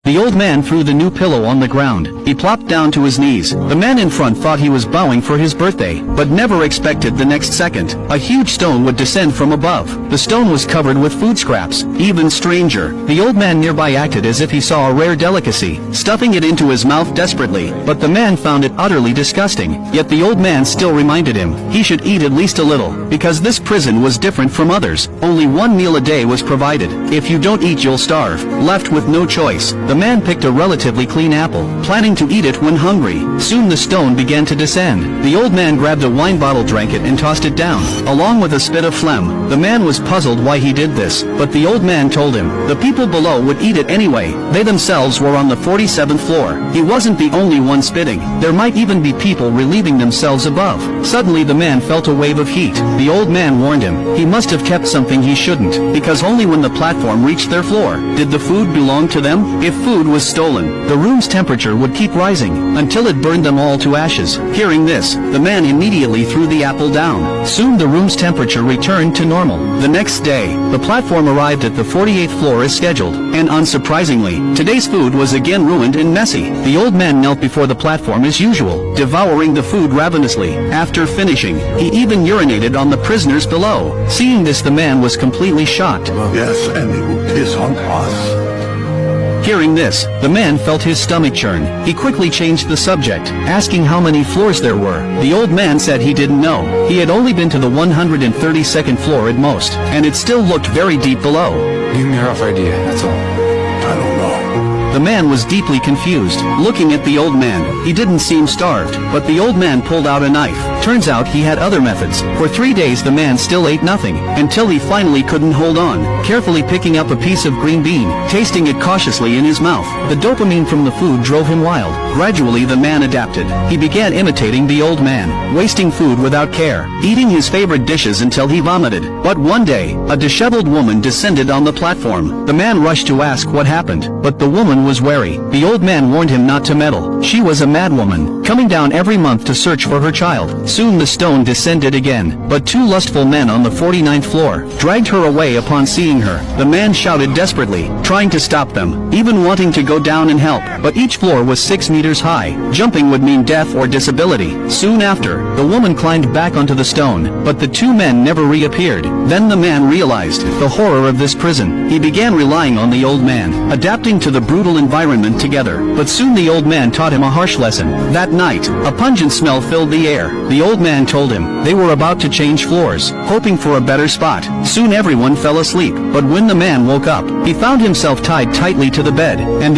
The old man threw the new pillow on the ground. He plopped down to his knees. The man in front thought he was bowing for his birthday, but never expected the next second a huge stone would descend from above. The stone was covered with food scraps. Even stranger, the old man nearby acted as if he saw a rare delicacy, stuffing it into his mouth desperately, but the man found it utterly disgusting. Yet the old man still reminded him he should eat at least a little, because this prison was different from others. Only one meal a day was provided. If you don't eat, you'll starve. Left with no choice, the man picked a relatively clean apple, planning to eat it when hungry. Soon the stone began to descend. The old man grabbed a wine bottle, drank it, and tossed it down, along with a spit of phlegm. The man was puzzled why he did this, but the old man told him the people below would eat it anyway. They themselves were on the 47th floor. He wasn't the only one spitting. There might even be people relieving themselves above. Suddenly the man felt a wave of heat. The old man warned him he must have kept something he shouldn't, because only when the platform reached their floor did the food belong to them. If food was stolen, the room's temperature would keep rising until it burned them all to ashes. Hearing this, the man immediately threw the apple down. Soon the room's temperature returned to normal. The next day, the platform arrived at the 48th floor as scheduled, and unsurprisingly, today's food was again ruined and messy. The old man knelt before the platform as usual, devouring the food ravenously. After finishing, he even urinated on the prisoners below. Seeing this, the man was completely shocked. Yes, and it is on us. Hearing this, the man felt his stomach churn. He quickly changed the subject, asking how many floors there were. The old man said he didn't know. He had only been to the 132nd floor at most, and it still looked very deep below. Give me a rough idea, that's all. I don't know. The man was deeply confused. Looking at the old man, he didn't seem starved, but the old man pulled out a knife. Turns out he had other methods. For 3 days the man still ate nothing, until he finally couldn't hold on. Carefully picking up a piece of green bean, tasting it cautiously in his mouth, the dopamine from the food drove him wild. Gradually the man adapted. He began imitating the old man, wasting food without care, eating his favorite dishes until he vomited. But one day, a disheveled woman descended on the platform. The man rushed to ask what happened, but the woman was wary. The old man warned him not to meddle. She was a madwoman, coming down every month to search for her child. Soon the stone descended again, but 2 lustful men on the 49th floor dragged her away upon seeing her. The man shouted desperately, trying to stop them, even wanting to go down and help, but each floor was 6 meters high. Jumping would mean death or disability. Soon after, the woman climbed back onto the stone, but the 2 men never reappeared. Then the man realized the horror of this prison. He began relying on the old man, adapting to the brutal environment together, but soon the old man taught him a harsh lesson. That night, a pungent smell filled the air. The old man told him they were about to change floors, hoping for a better spot. Soon everyone fell asleep, but when the man woke up, he found himself tied tightly to the bed, and the